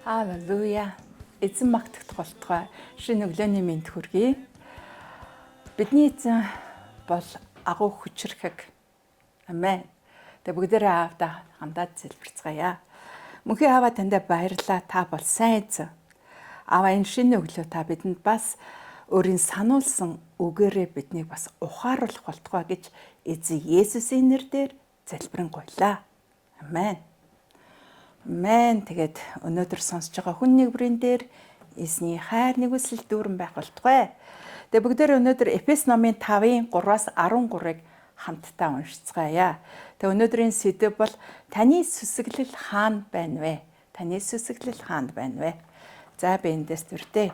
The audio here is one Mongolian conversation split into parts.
Аллилуйя. Эзэн магтагт болтугай шинэ өглөөний мэнд хүргэе. Бидний эзэн бол агуу хүчрхэг. Амен. Тэ бүгдээрээ аавда хандаад залбирцгаая. Мөнхийн аава тандаа баярлалаа. Та бол сайн эзэн. Аава энэ шинэ өглөө та бидэнд бас өөрийн сануулсан үгээрээ биднийг бас ухааруулах болтугай гэж эзэн Есүсийн нэрээр залбирanгуйлаа. Амен. Амен. Тэгээд өнөөдөр сонсож байгаа хүн нэгбрийн дээр эзний хайр нэгүсэл дүүрэн байх болтугай. Тэгээд бүгдээр өнөөдөр Эфес номын 5-ын 3-аас 13-ыг хамтдаа уншицгаая. Тэгээд өнөөдрийн сэдэв бол таны сүсэглэл хаана байна вэ? Таны сүсэглэл хаана байна вэ? За би эндээс дүрдээ.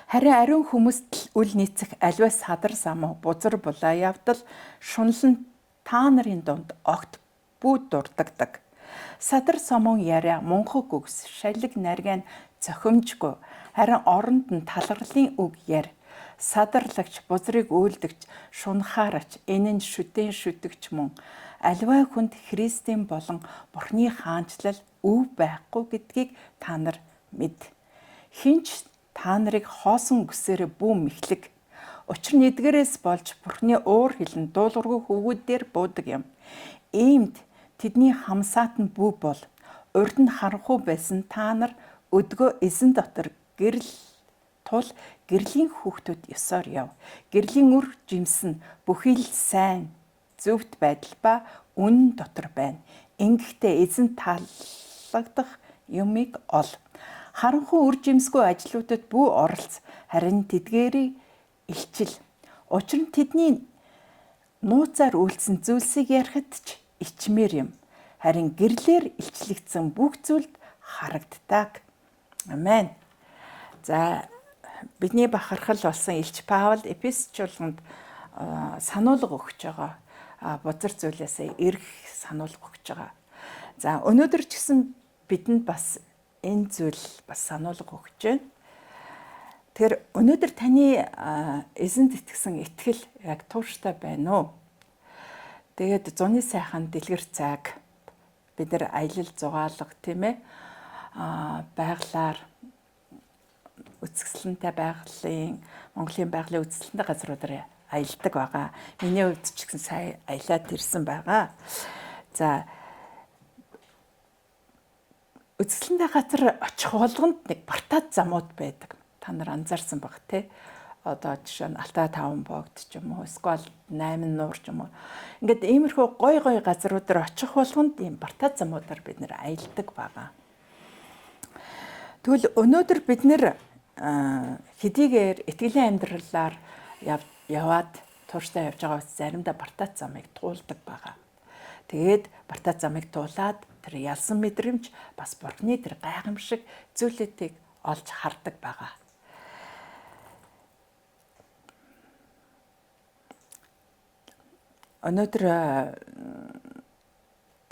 Харин ариун хүмүүст үл нийцэх аливаа садар самуу бузар булаа явдал шунлан та нарын дунд огт бүү дурддаг. Садар сомон яриа мунхаг үгс шалиг наргайн зохимжгүй харин оронд нь талгарлын үг яр садарлагч бузрыг үйлдэгч шунхаарч энэ нь шүтэн шүтгч мөн аливаа хүнд Христийн болон Бурхны хаанчлал өв байхгүй гэдгийг та нар мэд. Хинч та нарыг хоосон үгсээр бүү мэхлэг. Учир нь эдгээрээс болж Бурхны уур хилэн дуулуургүй хөвгүүдээр буудаг юм. Иймд тэдний хамсаат нь бүү бол урд нь харанхуй байсан та нар өдгөө эзэн дотор гэрэл тул гэрлийн хүүхдүүд ёсоор яв. Гэрлийн үр жимсэн бүхий л сайн зөвхт байдал ба үнэн дотор байна. Ингэхдээ эзэн таалагдах юмыг ол. Харанхуй үр жимсгүй ажлуудад бүү оролц харин тэдгээрийг илчил. Учир нь тэдний нууцаар үйлсэн зүйлсийг ярихад ч ичмээр юм. Харин гэрлэр илчлэгдсэн бүх зүйлд харагддаг. Амен. За бидний бахархал болсон Илч Паул Эфес чуулганд сануулга өгч байгаа. Бузар зүйлээсээ эрх сануулга өгч байгаа. За өнөөдөр ч гэсэн бидэнд бас энэ зүйл бас сануулга өгч байна. Тэр өнөөдөр таны эзэнд итгэсэн итгэл яг тууштай байна уу? Тэгээд зуны сайхан дэлгэр цаг бид нар аялал зугаалга тийм ээ байглаар үзэсгэлэнтэй байгалийн Монголын байгалийн үзэсгэлэнтэй газруудаар аялдаг байгаа. Миний хувьд ч гэсэн сая аялаад ирсэн байгаа. За үзэсгэлэнтэй газар очих болгонд нэг бартаад замууд байдаг. Та нар анзаарсан баг тий. Одоо жишээ нь Алтай 5 богд ч юм уу эсвэл 8 нуур ч юм уу. Ингээд иймэрхүү гой газруудаар очих болгонд ийм бартаа замуудаар бид нэр аялдаг байгаа. Тэгвэл өнөөдөр бид нэр хэдийгээр итгэлийн амьдралаар яваад тууштай явж байгаа учраас заримдаа бартаа замыг туулдаг байгаа. Тэгээд бартаа замыг туулаад тэр ялсан мэдрэмж бас Бурхны тэр гайхамшиг зүйлүүдийг олж хардаг байгаа. Өнөөдөр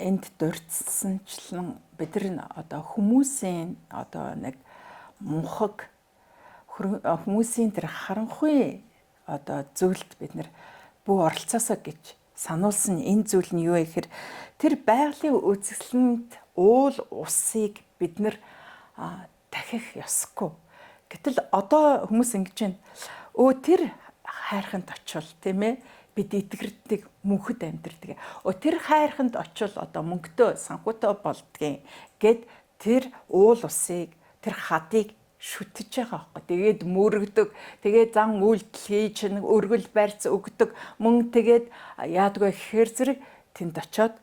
энд дурдсанчлан бид нар одоо хүмүүсийн одоо нэг мунхаг хүмүүсийн тэр харанхуй одоо зүйлд бид нар бүү оролцоосоо гэж сануулсан энэ зүйл нь юу вэ гэхээр тэр байгалийн үзэсгэлэнд уул усыг бид нар дахих ёсгүй. Гэтэл одоо хүмүүс ингэж байна. Тэр хайрханд очивол тийм ээ бид итгэрдэг мөнхөд амьдрдаг. Тэр хайрханд очивол одоо мөнгөтэй санхүүтэй болдгийн гэд тэр уул усыг тэр хадыг шүтэж байгаа байхгүй. Тэгээд мөрөгдөг. Тэгээд зан үйлдэл хийж өргөл барьц өгдөг. Мөн тэгээд яадгүй гэхээр зэрэг тэнд очиод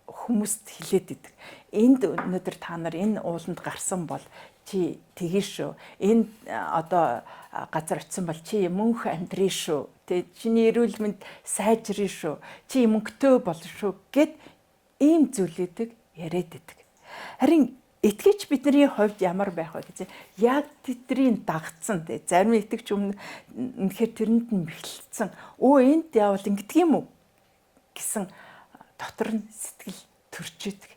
хүмүүст хилээд идэг. Энд өнөөдөр та нар энэ ууланд гарсан бол чи тгий шүү. Энэ одоо газар очисон бол чи мөнх амьдрий шүү. Тэ чиний эрүүл мэнд сайжрын шүү. Чи мөнгөтэй болно шүү гэд ийм зүйлүүдийг яриад идэг. Харин итгэж бидний хувьд ямар байх вэ гэж яг тэдний дагцсан тэ зарим итгэж үнэхээр тэрэнд нь мэхэлцсэн. Энд явал ингэдэг юм уу гэсэн дотор нь сэтгэл төрж идэг.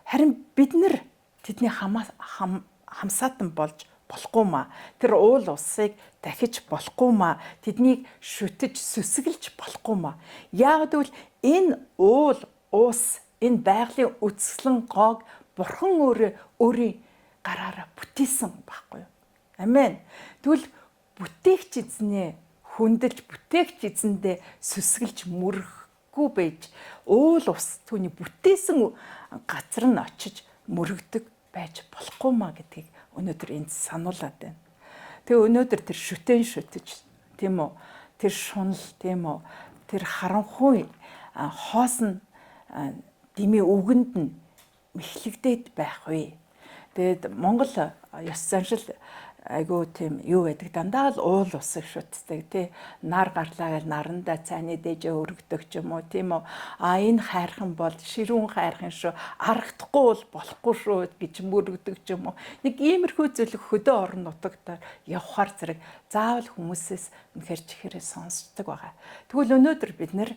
Харин бид нар тэдний хамсаатан болж болохгүй маа. Тэр уул усыг дахиж болохгүй маа. Тэднийг шүтэж сүсгэлж болохгүй маа. Яг гэвэл энэ уул ус энэ байгалийн үсгэлэн гоог Бурхан өөрийн гараараа бүтээсэн байхгүй юу? Амен. Тэгвэл бүтээгч эзнээ хүндэлж, бүтээгч эзэндээ сүсгэлж мөрөхгүй байж уул ус түүний бүтээсэн газар нь очиж мөрөгдөг байж болохгүй маа гэдгийг өнөөдөр энд сануулад байна. Тэгээ өнөөдөр тэр шүтэн шүтэж, тийм үү? Тэр шунал, тийм үү? Тэр харанхуй хоосон дими үгэнд нь мэхлэгдээд байх вэ. Тэгээд Монгол ёс заншил айгуу тийм юу байдаг, дандаа л уул усыг шүтдэг тий, нар гарлаа гэл нарандаа цайны дээжээ өргөдөг ч юм уу, тийм үү? Энэ хайрхан бол ширүүн хайрхан шүү, аргахдахгүй бол болохгүй шүү гэж мөрөгдөг ч юм уу. Нэг иймэрхүү зүйлийг хөдөө орон нутагтаар явхаар зэрэг заавал хүмүүсээс үнэхээр чихээрээ сонсдог байгаа. Тэгвэл өнөөдөр бид нэр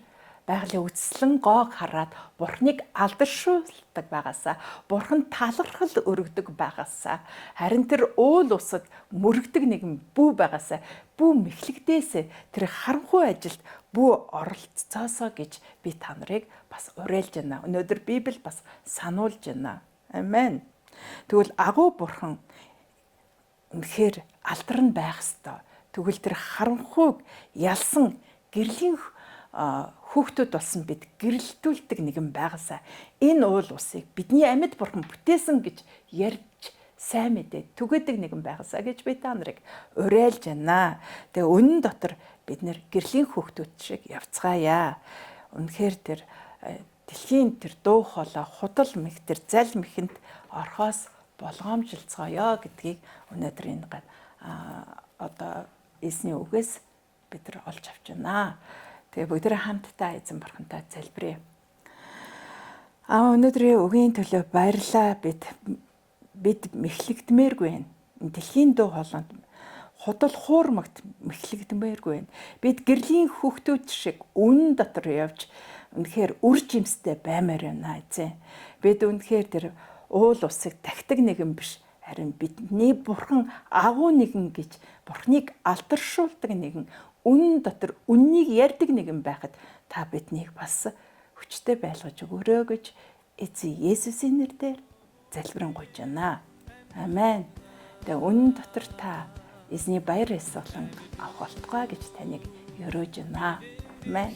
байгалийн үсэлэн гоог хараад Бурхныг алдаршуулдаг байгаасаа, Бурхан талархал өргөдөг байгаасаа, харин тэр уул усад мөрөгдөг нэгэн бүү байгаасаа, бүү мэхлэгдээсээ тэр харанхуй ажилд бүү оролцоосоо гэж би та нарыг бас уриалж байна. Өнөөдөр Библи бас сануулж байна. Амен. Тэгвэл агуу Бурхан үнэхээр алдар нь байх ёстой. Тэгвэл тэр харанхуйг ялсан гэрлийн хүүхдүүд болсон бид гэрэлтүүлдэг нэгэн байгаасаа энэ уул усыг бидний амьд Бурхан бүтээсэн гэж ярьж сайн мэдээ түгээдэг нэгэн байгаасаа гэж би та нарыг уриалж байна. Тэгээ үнэн дотор бид нэр гэрлийн хүүхдүүд шиг явцгаая. Үнэхээр тэр дэлхийн тэр дуу хоолой худал мэх тэр зал мэхэнд орхоос болгоомжилцгоё гэдгийг өнөөдөр энэ одоо эзний үгээс бид нар олж авч байна. Тэгээ бүгдээ хамтдаа эзэн Бурхантай залбирая. Өнөөдрийн үгийн төлөө баярлалаа. Бид мэхлэгдмээргүй байна. Дэлхийн дуу хоолойнд худал хуурмагт мэхлэгдмээргүй байна. Бид гэрлийн хүүхдүүд шиг үнэн дотор явж үнэхээр үр жимстэй баймаар байна эзэн. Бид үнэхээр тэр уул усыг тагтаг нэгэн биш, харин бидний Бурхан агуу нэгэн гэж Бурхныг алдаршуулдаг нэгэн, үнэн дотор үннийг ярьдаг нэгэн байхад та биднийг бас хүчтэй байлгаж өгөөрэй гэж эзэн Есүсийн нэрээр залбирanгуйж байна. Амен. Тэгээ үнэн дотор та эзний баяр ёслон авах болтугай гэж таныг өрөөж байна. Амен.